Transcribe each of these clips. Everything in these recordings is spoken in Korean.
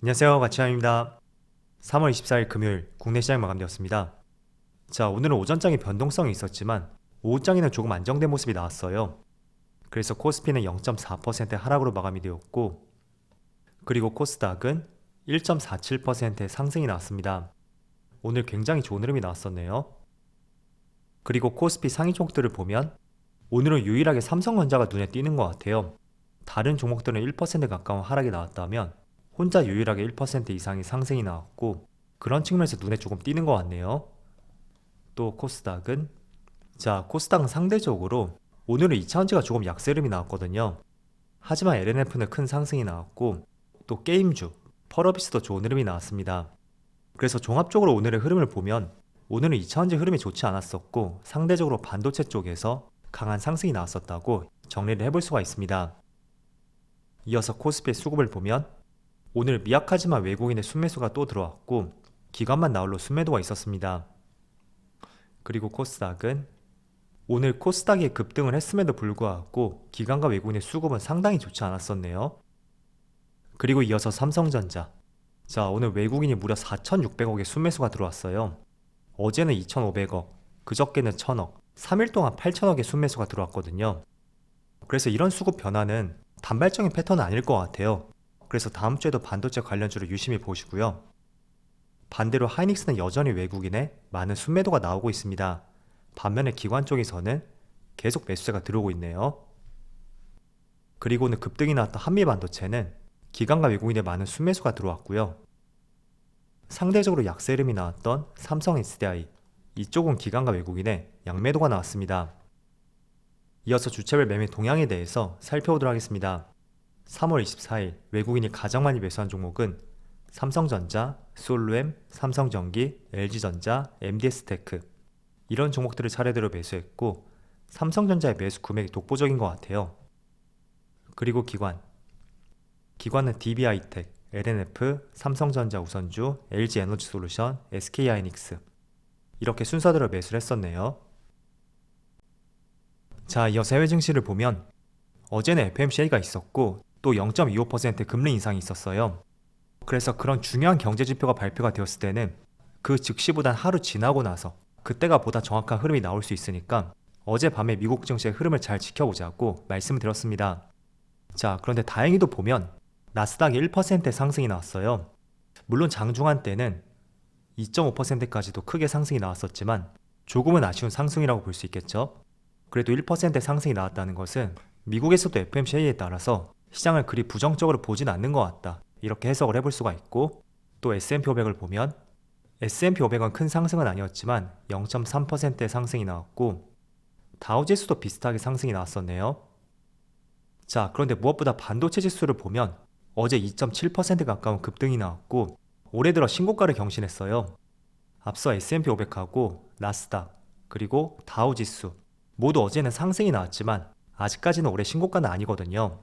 안녕하세요, 가치함입니다. 3월 24일 금요일 국내 시장 마감되었습니다. 자, 오늘은 오전장에 변동성이 있었지만 오후장에는 조금 안정된 모습이 나왔어요. 그래서 코스피는 0.4% 하락으로 마감이 되었고, 그리고 코스닥은 1.47%의 상승이 나왔습니다. 오늘 굉장히 좋은 흐름이 나왔었네요. 그리고 코스피 상위 종목들을 보면 오늘은 유일하게 삼성전자가 눈에 띄는 것 같아요. 다른 종목들은 1% 가까운 하락이 나왔다면 혼자 유일하게 1% 이상의 상승이 나왔고, 그런 측면에서 눈에 조금 띄는 것 같네요. 또 코스닥은, 코스닥은 상대적으로 오늘은 2차전지가 조금 약세 흐름이 나왔거든요. 하지만 LNF는 큰 상승이 나왔고, 또 게임주, 펄어비스도 좋은 흐름이 나왔습니다. 그래서 종합적으로 오늘의 흐름을 보면 오늘은 2차전지 흐름이 좋지 않았었고, 상대적으로 반도체 쪽에서 강한 상승이 나왔었다고 정리를 해볼 수가 있습니다. 이어서 코스피의 수급을 보면 오늘 미약하지만 외국인의 순매수가 또 들어왔고, 기관만 나홀로 순매도가 있었습니다. 그리고 코스닥은 오늘 코스닥이 급등을 했음에도 불구하고 기관과 외국인의 수급은 상당히 좋지 않았었네요. 그리고 이어서 삼성전자, 오늘 외국인이 무려 4,600억의 순매수가 들어왔어요. 어제는 2,500억, 그저께는 1,000억, 3일 동안 8,000억의 순매수가 들어왔거든요. 그래서 이런 수급 변화는 단발적인 패턴은 아닐 것 같아요. 그래서 다음 주에도 반도체 관련주를 유심히 보시고요. 반대로 하이닉스는 여전히 외국인의 많은 순매도가 나오고 있습니다. 반면에 기관 쪽에서는 계속 매수세가 들어오고 있네요. 그리고는 급등이 나왔던 한미반도체는 기관과 외국인의 많은 순매수가 들어왔고요. 상대적으로 약세 흐름이 나왔던 삼성 SDI, 이쪽은 기관과 외국인의 양매도가 나왔습니다. 이어서 주체별 매매 동향에 대해서 살펴보도록 하겠습니다. 3월 24일 외국인이 가장 많이 매수한 종목은 삼성전자, 솔루엠, 삼성전기, LG전자, MDS테크, 이런 종목들을 차례대로 매수했고, 삼성전자의 매수 금액이 독보적인 것 같아요. 그리고 기관은 DB하이텍, LNF, 삼성전자 우선주, LG에너지솔루션, SK하이닉스, 이렇게 순서대로 매수를 했었네요. 이어서 해외 증시를 보면 어제는 FMC가 있었고, 또 0.25% 금리 인상이 있었어요. 그래서 그런 중요한 경제지표가 발표가 되었을 때는 그 즉시보단 하루 지나고 나서 그때가 보다 정확한 흐름이 나올 수 있으니까 어젯밤에 미국 증시의 흐름을 잘 지켜보자고 말씀을 드렸습니다. 그런데 다행히도 보면 나스닥이 1%의 상승이 나왔어요. 물론 장중한 때는 2.5%까지도 크게 상승이 나왔었지만 조금은 아쉬운 상승이라고 볼 수 있겠죠. 그래도 1%의 상승이 나왔다는 것은 미국에서도 FMC에 따라서 시장을 그리 부정적으로 보진 않는 것 같다, 이렇게 해석을 해볼 수가 있고, 또 S&P 500을 보면 S&P 500은 큰 상승은 아니었지만 0.3%의 상승이 나왔고, 다우지수도 비슷하게 상승이 나왔었네요. 그런데 무엇보다 반도체 지수를 보면 어제 2.7% 가까운 급등이 나왔고, 올해 들어 신고가를 경신했어요. 앞서 S&P 500하고 나스닥, 그리고 다우지수 모두 어제는 상승이 나왔지만 아직까지는 올해 신고가는 아니거든요.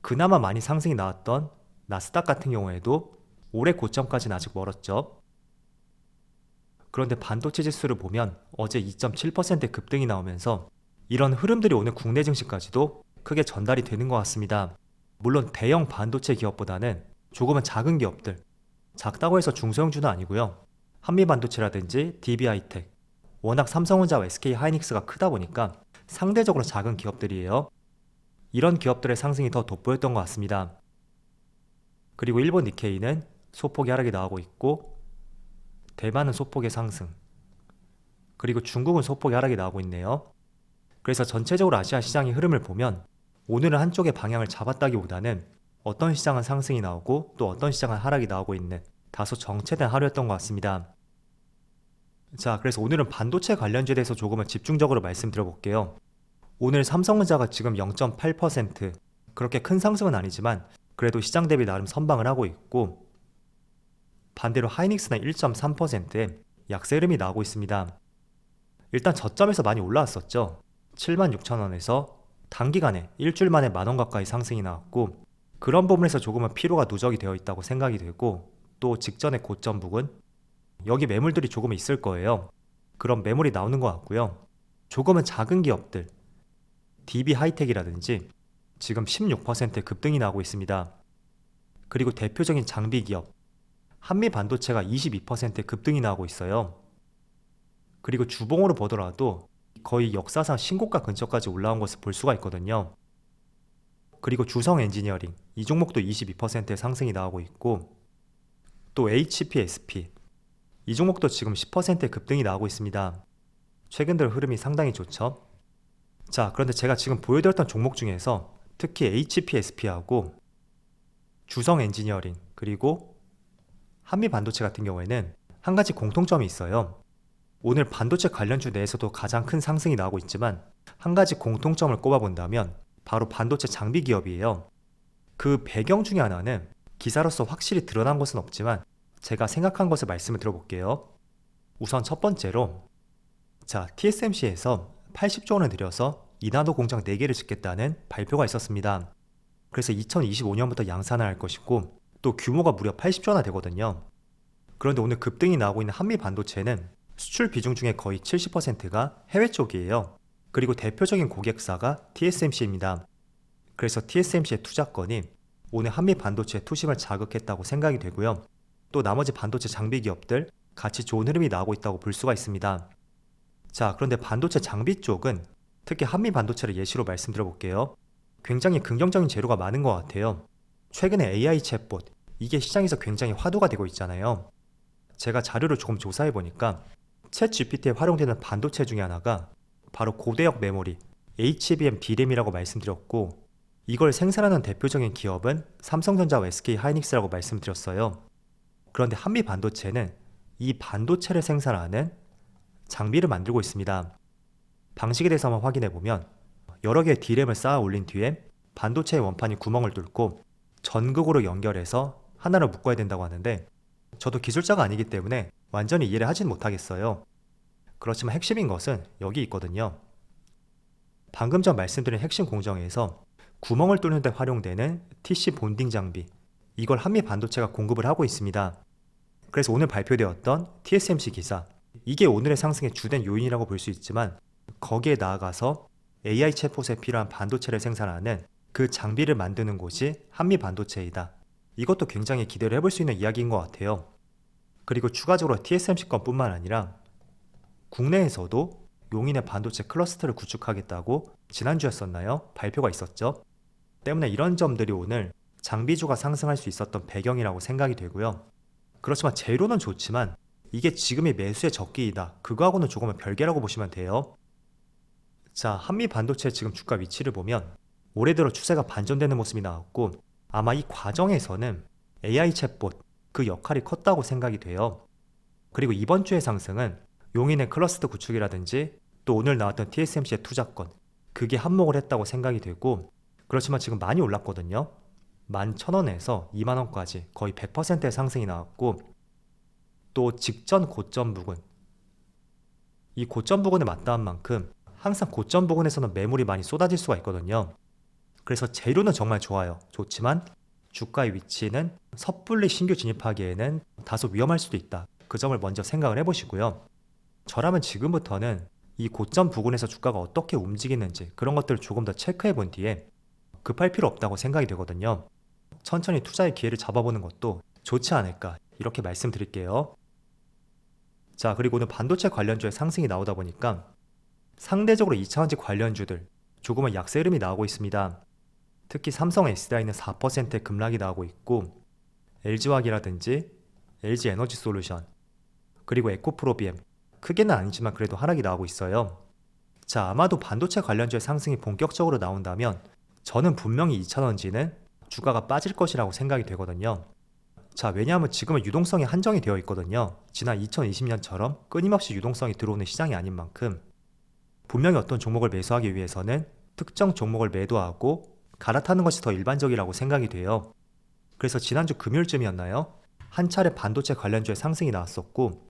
그나마 많이 상승이 나왔던 나스닥 같은 경우에도 올해 고점까지는 아직 멀었죠. 그런데 반도체 지수를 보면 어제 2.7% 급등이 나오면서 이런 흐름들이 오늘 국내 증시까지도 크게 전달이 되는 것 같습니다. 물론 대형 반도체 기업보다는 조금은 작은 기업들, 작다고 해서 중소형주는 아니고요. 한미반도체라든지 DB하이텍, 워낙 삼성전자와 SK하이닉스가 크다 보니까 상대적으로 작은 기업들이에요. 이런 기업들의 상승이 더 돋보였던 것 같습니다. 그리고 일본 니케이는 소폭의 하락이 나오고 있고, 대만은 소폭의 상승, 그리고 중국은 소폭의 하락이 나오고 있네요. 그래서 전체적으로 아시아 시장의 흐름을 보면 오늘은 한쪽의 방향을 잡았다기보다는 어떤 시장은 상승이 나오고 또 어떤 시장은 하락이 나오고 있는 다소 정체된 하루였던 것 같습니다. 그래서 오늘은 반도체 관련주에 대해서 조금은 집중적으로 말씀드려 볼게요. 오늘 삼성전자가 지금 0.8%, 그렇게 큰 상승은 아니지만 그래도 시장 대비 나름 선방을 하고 있고, 반대로 하이닉스는 1.3%의 약세 흐름이 나오고 있습니다. 일단 저점에서 많이 올라왔었죠. 76,000원에서 단기간에 일주일 만에 만원 가까이 상승이 나왔고, 그런 부분에서 조금은 피로가 누적이 되어 있다고 생각이 되고, 또 직전의 고점 부근, 여기 매물들이 조금은 있을 거예요. 그런 매물이 나오는 것 같고요. 조금은 작은 기업들, DB하이텍이라든지 지금 16% 급등이 나오고 있습니다. 그리고 대표적인 장비 기업 한미 반도체가 22% 급등이 나오고 있어요. 그리고 주봉으로 보더라도 거의 역사상 신고가 근처까지 올라온 것을 볼 수가 있거든요. 그리고 주성 엔지니어링 이 종목도 22%의 상승이 나오고 있고, 또 HPSP 이 종목도 지금 10%의 급등이 나오고 있습니다. 최근 들어 흐름이 상당히 좋죠. 자, 그런데 제가 지금 보여드렸던 종목 중에서 특히 HPSP하고 주성 엔지니어링 그리고 한미 반도체 같은 경우에는 한 가지 공통점이 있어요. 오늘 반도체 관련주 내에서도 가장 큰 상승이 나오고 있지만 한 가지 공통점을 꼽아본다면 바로 반도체 장비 기업이에요. 그 배경 중에 하나는 기사로서 확실히 드러난 것은 없지만 제가 생각한 것을 말씀을 들어볼게요. 우선 첫 번째로, 자, TSMC에서 80조 원을 들여서 이나노 공장 4개를 짓겠다는 발표가 있었습니다. 그래서 2025년부터 양산을 할 것이고 또 규모가 무려 80조 원나 되거든요. 그런데 오늘 급등이 나오고 있는 한미 반도체는 수출 비중 중에 거의 70%가 해외 쪽이에요. 그리고 대표적인 고객사가 TSMC입니다. 그래서 TSMC의 투자건이 오늘 한미 반도체 투심을 자극했다고 생각이 되고요. 또 나머지 반도체 장비 기업들 같이 좋은 흐름이 나오고 있다고 볼 수가 있습니다. 자, 그런데 반도체 장비 쪽은 특히 한미 반도체를 예시로 말씀드려 볼게요. 굉장히 긍정적인 재료가 많은 것 같아요. 최근에 AI 챗봇, 이게 시장에서 굉장히 화두가 되고 있잖아요. 제가 자료를 조금 조사해 보니까 챗 GPT에 활용되는 반도체 중에 하나가 바로 고대역 메모리 HBM D램이라고 말씀드렸고, 이걸 생산하는 대표적인 기업은 삼성전자와 SK하이닉스라고 말씀드렸어요. 그런데 한미 반도체는 이 반도체를 생산하는 장비를 만들고 있습니다. 방식에 대해서 한번 확인해 보면 여러 개의 D램을 쌓아 올린 뒤에 반도체의 원판이 구멍을 뚫고 전극으로 연결해서 하나를 묶어야 된다고 하는데, 저도 기술자가 아니기 때문에 완전히 이해를 하진 못하겠어요. 그렇지만 핵심인 것은 여기 있거든요. 방금 전 말씀드린 핵심 공정에서 구멍을 뚫는 데 활용되는 TC 본딩 장비, 이걸 한미 반도체가 공급을 하고 있습니다. 그래서 오늘 발표되었던 TSMC 기사, 이게 오늘의 상승의 주된 요인이라고 볼 수 있지만 거기에 나아가서 AI 챗봇에 필요한 반도체를 생산하는 그 장비를 만드는 곳이 한미 반도체이다. 이것도 굉장히 기대를 해볼 수 있는 이야기인 것 같아요. 그리고 추가적으로 TSMC 건뿐만 아니라 국내에서도 용인의 반도체 클러스터를 구축하겠다고 지난주였었나요? 발표가 있었죠. 때문에 이런 점들이 오늘 장비주가 상승할 수 있었던 배경이라고 생각이 되고요. 그렇지만 재료는 좋지만 이게 지금이 매수의 적기이다, 그거하고는 조금은 별개라고 보시면 돼요. 자, 한미 반도체 지금 주가 위치를 보면 올해 들어 추세가 반전되는 모습이 나왔고, 아마 이 과정에서는 AI 챗봇 그 역할이 컸다고 생각이 돼요. 그리고 이번 주의 상승은 용인의 클러스터 구축이라든지 또 오늘 나왔던 TSMC의 투자건, 그게 한몫을 했다고 생각이 되고, 그렇지만 지금 많이 올랐거든요. 11,000원에서 20,000원까지 거의 100%의 상승이 나왔고, 또 직전 고점 부근, 이 고점 부근에 맞닿은 만큼 항상 고점 부근에서는 매물이 많이 쏟아질 수가 있거든요. 그래서 재료는 정말 좋아요. 좋지만 주가의 위치는 섣불리 신규 진입하기에는 다소 위험할 수도 있다, 그 점을 먼저 생각을 해보시고요. 저라면 지금부터는 이 고점 부근에서 주가가 어떻게 움직이는지 그런 것들을 조금 더 체크해 본 뒤에 급할 필요 없다고 생각이 되거든요. 천천히 투자의 기회를 잡아보는 것도 좋지 않을까, 이렇게 말씀드릴게요. 자, 그리고 오늘 반도체 관련주의 상승이 나오다 보니까 상대적으로 2차전지 관련주들 조금은 약세 흐름이 나오고 있습니다. 특히 삼성 SDI는 4%의 급락이 나오고 있고, LG화학이라든지 LG에너지솔루션 그리고 에코프로비엠 크게는 아니지만 그래도 하락이 나오고 있어요. 자, 아마도 반도체 관련주의 상승이 본격적으로 나온다면 저는 분명히 2차전지는 주가가 빠질 것이라고 생각이 되거든요. 자, 왜냐하면 지금은 유동성이 한정이 되어 있거든요. 지난 2020년처럼 끊임없이 유동성이 들어오는 시장이 아닌 만큼 분명히 어떤 종목을 매수하기 위해서는 특정 종목을 매도하고 갈아타는 것이 더 일반적이라고 생각이 돼요. 그래서 지난주 금요일쯤이었나요? 한 차례 반도체 관련주의 상승이 나왔었고,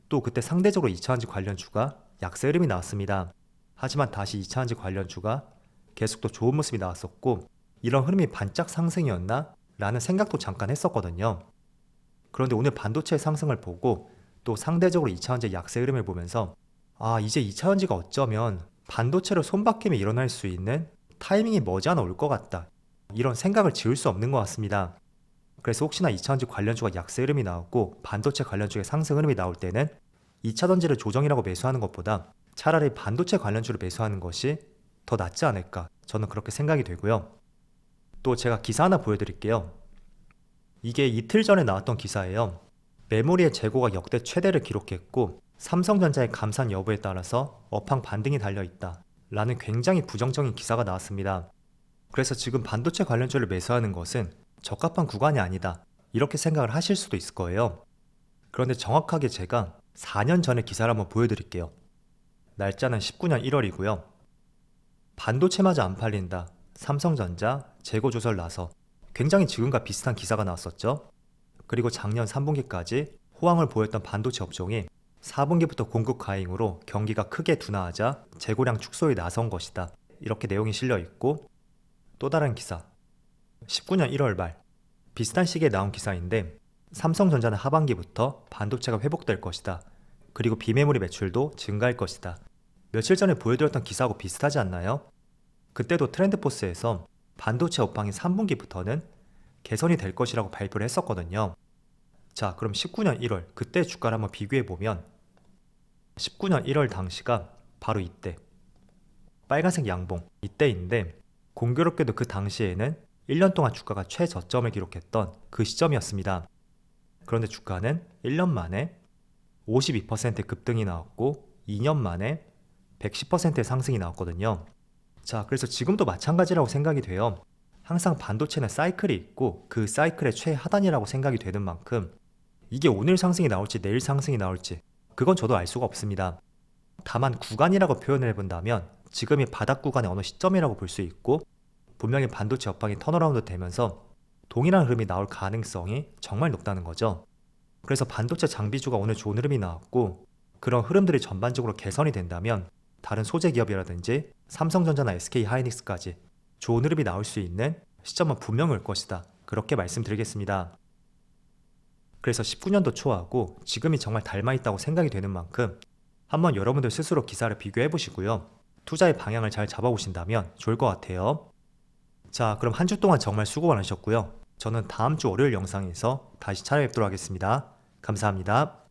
또 그때 상대적으로 2차전지 관련주가 약세 흐름이 나왔습니다. 하지만 다시 2차전지 관련주가 계속 또 좋은 모습이 나왔었고, 이런 흐름이 반짝 상승이었나? 라는 생각도 잠깐 했었거든요. 그런데 오늘 반도체의 상승을 보고 또 상대적으로 2차전지 약세 흐름을 보면서 이제 2차전지가 어쩌면 반도체로 손바뀜이 일어날 수 있는 타이밍이 머지않아 올 것 같다, 이런 생각을 지울 수 없는 것 같습니다. 그래서 혹시나 2차전지 관련주가 약세 흐름이 나오고 반도체 관련주의 상승 흐름이 나올 때는 2차전지를 조정이라고 매수하는 것보다 차라리 반도체 관련주를 매수하는 것이 더 낫지 않을까, 저는 그렇게 생각이 되고요. 또 제가 기사 하나 보여드릴게요. 이게 이틀 전에 나왔던 기사예요. 메모리의 재고가 역대 최대를 기록했고 삼성전자의 감산 여부에 따라서 업황 반등이 달려있다 라는 굉장히 부정적인 기사가 나왔습니다. 그래서 지금 반도체 관련주를 매수하는 것은 적합한 구간이 아니다, 이렇게 생각을 하실 수도 있을 거예요. 그런데 정확하게 제가 4년 전의 기사를 한번 보여드릴게요. 날짜는 19년 1월이고요. 반도체마저 안 팔린다, 삼성전자 재고 조절 나서, 굉장히 지금과 비슷한 기사가 나왔었죠. 그리고 작년 3분기까지 호황을 보였던 반도체 업종이 4분기부터 공급 과잉으로 경기가 크게 둔화하자 재고량 축소에 나선 것이다, 이렇게 내용이 실려 있고, 또 다른 기사 19년 1월 말 비슷한 시기에 나온 기사인데 삼성전자는 하반기부터 반도체가 회복될 것이다, 그리고 비메모리 매출도 증가할 것이다. 며칠 전에 보여드렸던 기사하고 비슷하지 않나요? 그때도 트렌드포스에서 반도체 업황이 3분기부터는 개선이 될 것이라고 발표를 했었거든요. 자, 그럼 19년 1월 그때 주가를 한번 비교해보면 19년 1월 당시가 바로 이때, 빨간색 양봉 이때인데, 공교롭게도 그 당시에는 1년 동안 주가가 최저점을 기록했던 그 시점이었습니다. 그런데 주가는 1년 만에 52% 급등이 나왔고 2년 만에 110%의 상승이 나왔거든요. 자, 그래서 지금도 마찬가지라고 생각이 돼요. 항상 반도체는 사이클이 있고 그 사이클의 최하단이라고 생각이 되는 만큼 이게 오늘 상승이 나올지 내일 상승이 나올지 그건 저도 알 수가 없습니다. 다만 구간이라고 표현을 해본다면 지금이 바닥 구간의 어느 시점이라고 볼 수 있고, 분명히 반도체 업황이 턴어라운드 되면서 동일한 흐름이 나올 가능성이 정말 높다는 거죠. 그래서 반도체 장비주가 오늘 좋은 흐름이 나왔고, 그런 흐름들이 전반적으로 개선이 된다면 다른 소재 기업이라든지 삼성전자나 SK하이닉스까지 좋은 흐름이 나올 수 있는 시점은 분명히 올 것이다, 그렇게 말씀드리겠습니다. 그래서 19년도 초하고 지금이 정말 닮아있다고 생각이 되는 만큼 한번 여러분들 스스로 기사를 비교해 보시고요, 투자의 방향을 잘 잡아보신다면 좋을 것 같아요. 자, 그럼 한 주 동안 정말 수고 많으셨고요. 저는 다음 주 월요일 영상에서 다시 찾아뵙도록 하겠습니다. 감사합니다.